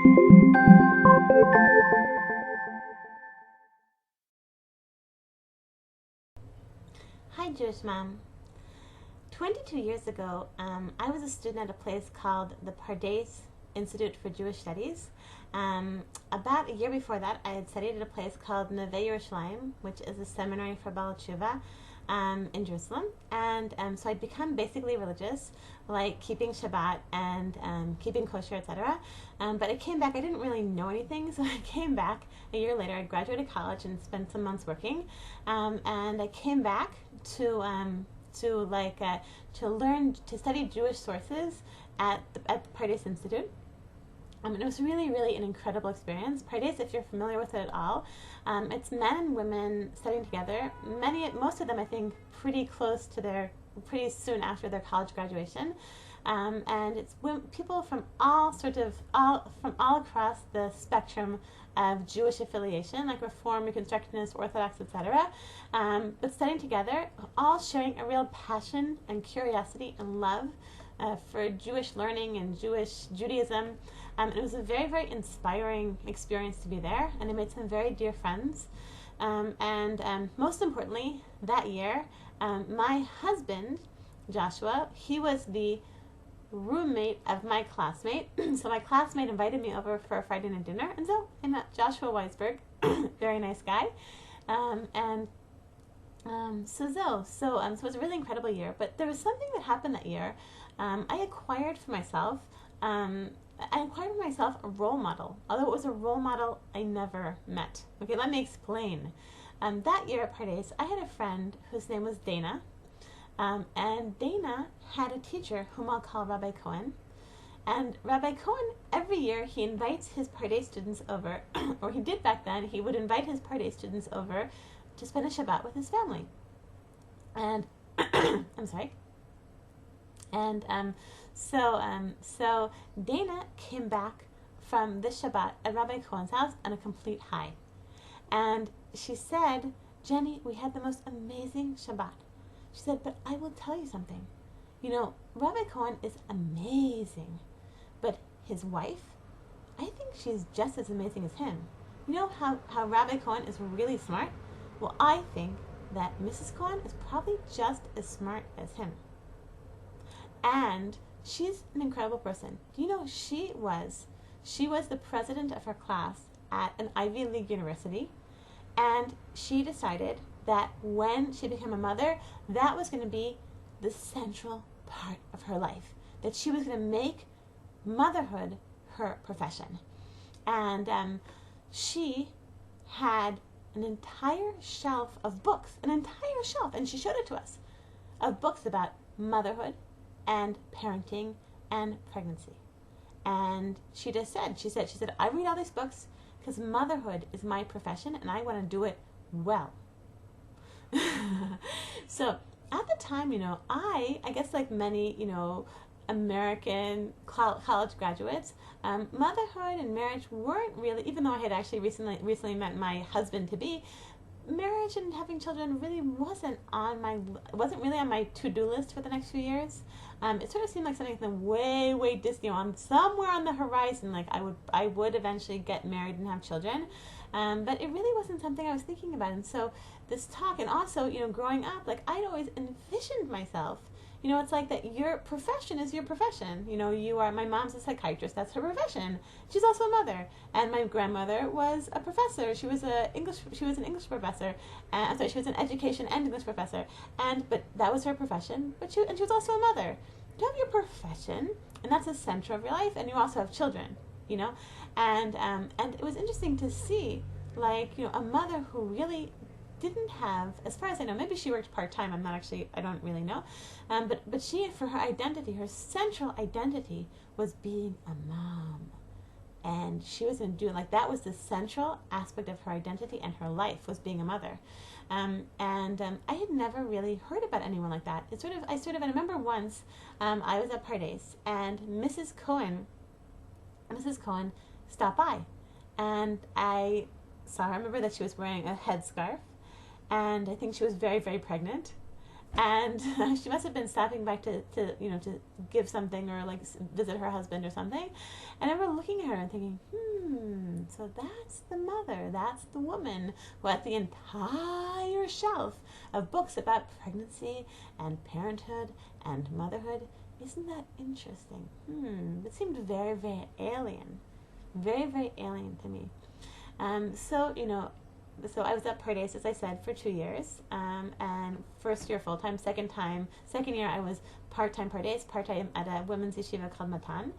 Hi, Jewish Mom. 22 years ago, I was a student at a place called the Pardes Institute for Jewish Studies. About a year before that, I had studied at a place called Neve Yerushalayim, which is a seminary for Baal Tshuva in Jerusalem. And so I'd become basically religious, like keeping Shabbat and keeping kosher, etc. But I came back, I didn't really know anything, so I came back a year later. I graduated college and spent some months working. And I came back to learn to study Jewish sources at the Pardes Institute. And it was really, really an incredible experience. Pardes, if you're familiar with it at all, it's men and women studying together. Most of them, I think, pretty soon after their college graduation. And it's people from all across the spectrum of Jewish affiliation, like Reform, Reconstructionist, Orthodox, etc. But studying together, all sharing a real passion and curiosity and love for Jewish learning and Judaism. It was a very, very inspiring experience to be there, and I made some very dear friends. And most importantly, that year, my husband, Joshua, he was the roommate of my classmate. So my classmate invited me over for a Friday night dinner, and so I met Joshua Weisberg, very nice guy. So it was a really incredible year. But there was something that happened that year. I acquired for myself a role model, although it was a role model I never met. Okay, let me explain. That year at Pardes, I had a friend whose name was Dana, and Dana had a teacher whom I'll call Rabbi Cohen. And Rabbi Cohen, every year, he invites his Pardes students over, or he did back then, he would invite his Pardes students over to spend a Shabbat with his family. And, I'm sorry. And so Dana came back from this Shabbat at Rabbi Cohen's house on a complete high. And she said, "Jenny, we had the most amazing Shabbat." She said, "But I will tell you something. You know, Rabbi Cohen is amazing, but his wife, I think she's just as amazing as him. You know how Rabbi Cohen is really smart? Well, I think that Mrs. Cohen is probably just as smart as him. And she's an incredible person. Do you know she was the president of her class at an Ivy League university, and she decided that when she became a mother, that was going to be the central part of her life, that she was going to make motherhood her profession. And she had an entire shelf of books, and she showed it to us, of books about motherhood and parenting and pregnancy. And she said, I read all these books because motherhood is my profession and I want to do it well. So at the time, I guess like many, American college graduates, motherhood and marriage weren't really, even though I had actually recently met my husband to be, marriage and having children really wasn't really on my to-do list for the next few years. It sort of seemed like something way, way distant, on somewhere on the horizon. Like I would eventually get married and have children, but it really wasn't something I was thinking about. And so this talk, and also growing up, like I'd always envisioned myself. It's like that your profession is your profession. My mom's a psychiatrist, that's her profession. She's also a mother. And my grandmother was a professor. She was an English professor. She was an education and English professor. But that was her profession. But she was also a mother. You have your profession, and that's the center of your life, and you also have children, And it was interesting to see, a mother who really didn't have, as far as I know, maybe she worked part-time, I don't really know, but she, for her identity, her central identity was being a mom, and she was going to do that was the central aspect of her identity and her life, was being a mother. I had never really heard about anyone like that. I remember once, I was at Pardes, and Mrs. Cohen stopped by, and I saw her. I remember that she was wearing a headscarf, and I think she was very, very pregnant. And she must have been stopping by to to give something or like visit her husband or something. And I remember looking at her and thinking, so that's the mother, that's the woman who had the entire shelf of books about pregnancy and parenthood and motherhood. Isn't that interesting? It seemed very, very alien. Very, very alien to me. So I was at Pardes, as I said, for 2 years. And first year full-time, second year I was part-time Pardes, part-time at a women's yeshiva called Matan.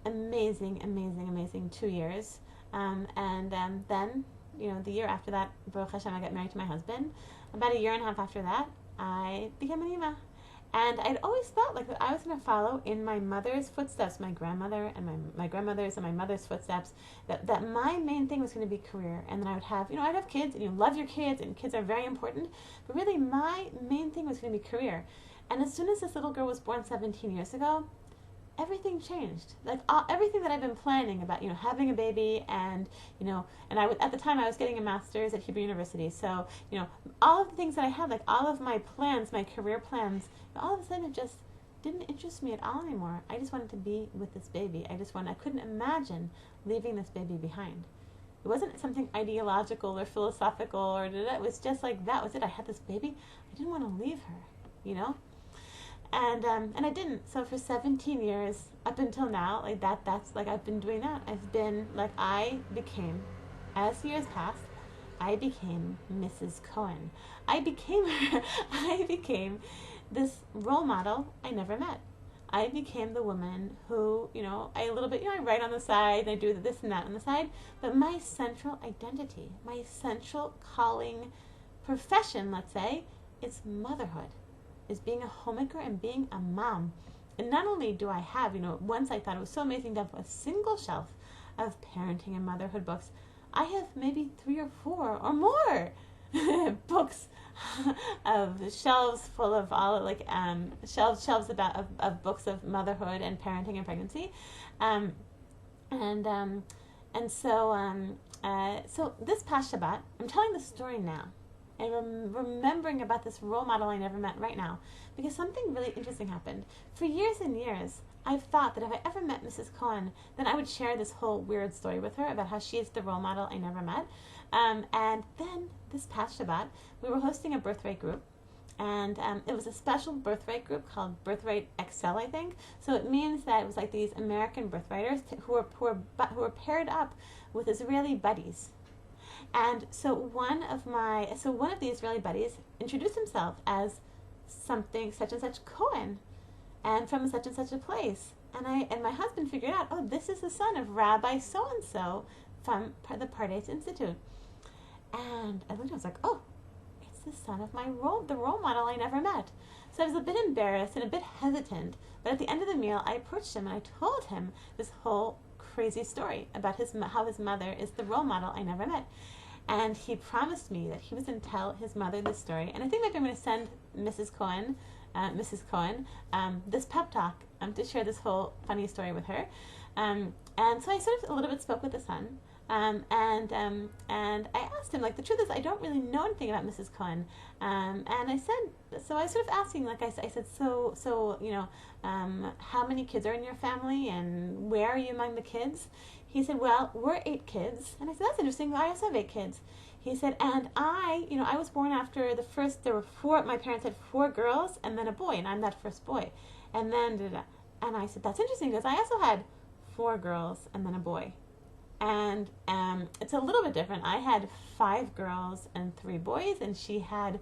Amazing, amazing, amazing 2 years. Then, the year after that, Baruch Hashem, I got married to my husband. About a year and a half after that, I became an imam. And I'd always thought like that I was going to follow in my mother's footsteps, my grandmother and my grandmother's and my mother's footsteps, that my main thing was going to be career. And then I would have, I'd have kids, and you love your kids, and kids are very important. But really, my main thing was going to be career. And as soon as this little girl was born 17 years ago, everything changed. Like everything that I've been planning about, having a baby, and and at the time I was getting a master's at Hebrew University. So all of the things that I had, like all of my plans, my career plans, all of a sudden it just didn't interest me at all anymore. I just wanted to be with this baby. I couldn't imagine leaving this baby behind. It wasn't something ideological or philosophical or it was just like that was it. I had this baby. I didn't want to leave her, And I didn't. So for 17 years, up until now, like that's like I've been doing that. As years passed, I became Mrs. Cohen. I became this role model I never met. I became the woman who, I write on the side, and I do this and that on the side, but my central identity, my central calling profession, let's say, is motherhood. Is being a homemaker and being a mom. And not only do I have, once I thought it was so amazing to have a single shelf of parenting and motherhood books, I have maybe 3 or 4 or more books of shelves full of all shelves of books of motherhood and parenting and pregnancy, so this past Shabbat, I'm telling the story now. And remembering about this role model I never met right now, because something really interesting happened. For years and years, I've thought that if I ever met Mrs. Cohen, then I would share this whole weird story with her about how she is the role model I never met. And then this past Shabbat, we were hosting a birthright group, and it was a special birthright group called Birthright XL, I think. So it means that it was like these American birthwriters who were paired up with Israeli buddies. And so one of the Israeli buddies introduced himself as something such and such Cohen, and from such and such a place. And my husband figured out, oh, this is the son of Rabbi so and so from the Pardes Institute. And I looked, I was like, oh, it's the son of the role model I never met. So I was a bit embarrassed and a bit hesitant. But at the end of the meal, I approached him and I told him this whole crazy story about how his mother is the role model I never met. And he promised me that he was going to tell his mother this story. And I think maybe I'm going to send Mrs. Cohen, this pep talk to share this whole funny story with her. And so I sort of a little bit spoke with the son. And I asked him, like, the truth is I don't really know anything about Mrs. Cohen. And I was sort of asking, like I said, so how many kids are in your family and where are you among the kids? He said, well, we're 8 kids. And I said, that's interesting. I also have 8 kids. He said, and I was born after there were 4, my parents had 4 girls and then a boy, and I'm that first boy. And I said, that's interesting because I also had 4 girls and then a boy. And it's a little bit different. I had 5 girls and 3 boys, and she's had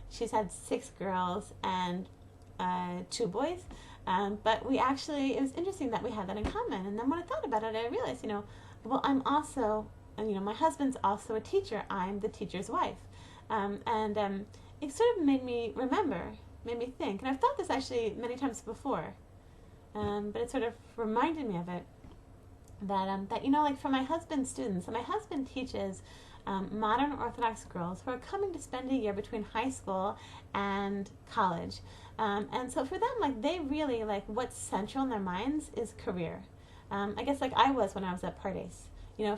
6 girls and 2 boys. But it was interesting that we had that in common. And then when I thought about it, I realized, I'm also, my husband's also a teacher. I'm the teacher's wife. It sort of made me think. And I've thought this actually many times before. But it sort of reminded me of it. That like for my husband's students, and my husband teaches modern Orthodox girls who are coming to spend a year between high school and college. And so for them, like, they really, like, what's central in their minds is career. I guess like I was when I was at Pardes.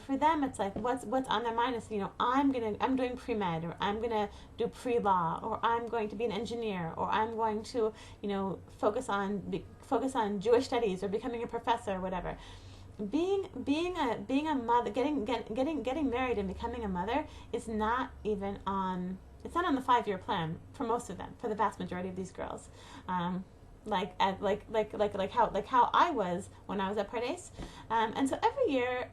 for them it's like what's on their mind is, I'm doing pre-med, or I'm gonna do pre-law, or I'm going to be an engineer, or I'm going to, focus on Jewish studies or becoming a professor or whatever. Being a mother, getting married and becoming a mother is not even on. It's not on the 5-year plan for most of them. For the vast majority of these girls, like how I was when I was at Pardes, and so every year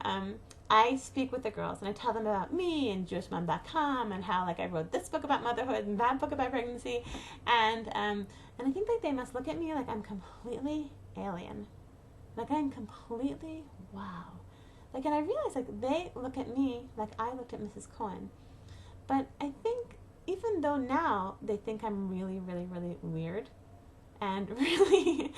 I speak with the girls and I tell them about me and JewishMom.com and how I wrote this book about motherhood and that book about pregnancy, and I think they must look at me like I'm completely alien. I'm completely wow. And I realize they look at me like I looked at Mrs. Cohen. But I think even though now they think I'm really, really, really weird and really,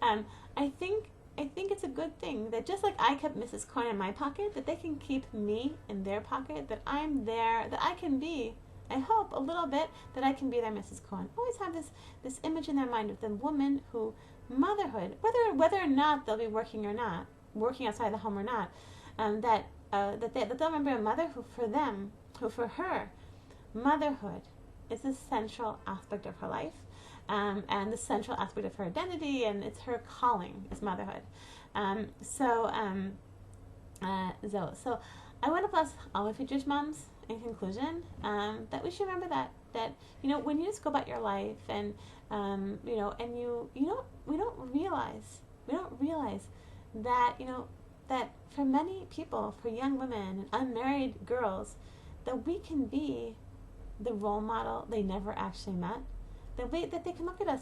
I think it's a good thing that just like I kept Mrs. Cohen in my pocket, that they can keep me in their pocket, that I'm there, that I can be, I hope a little bit, that I can be their Mrs. Cohen. Always have this image in their mind of the woman who, motherhood, whether or not they'll be working outside the home or not, that they'll remember a mother who for her, motherhood is a central aspect of her life, and the central aspect of her identity, and it's her calling is motherhood. So I want to bless all of you Jewish moms in conclusion, that we should remember that when you just go about your life and and we don't realize that that for many people, for young women and unmarried girls, that we can be the role model they never actually met. That they can look at us,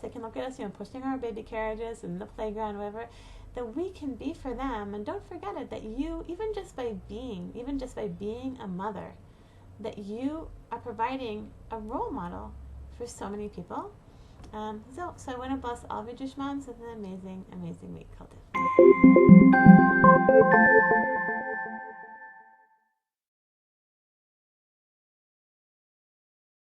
pushing our baby carriages in the playground, whatever. That we can be for them, and don't forget it. That you, even just by being a mother, that you are providing a role model for so many people. So I want to bless all of you Jewish moms with an amazing, amazing week. Kol Tov.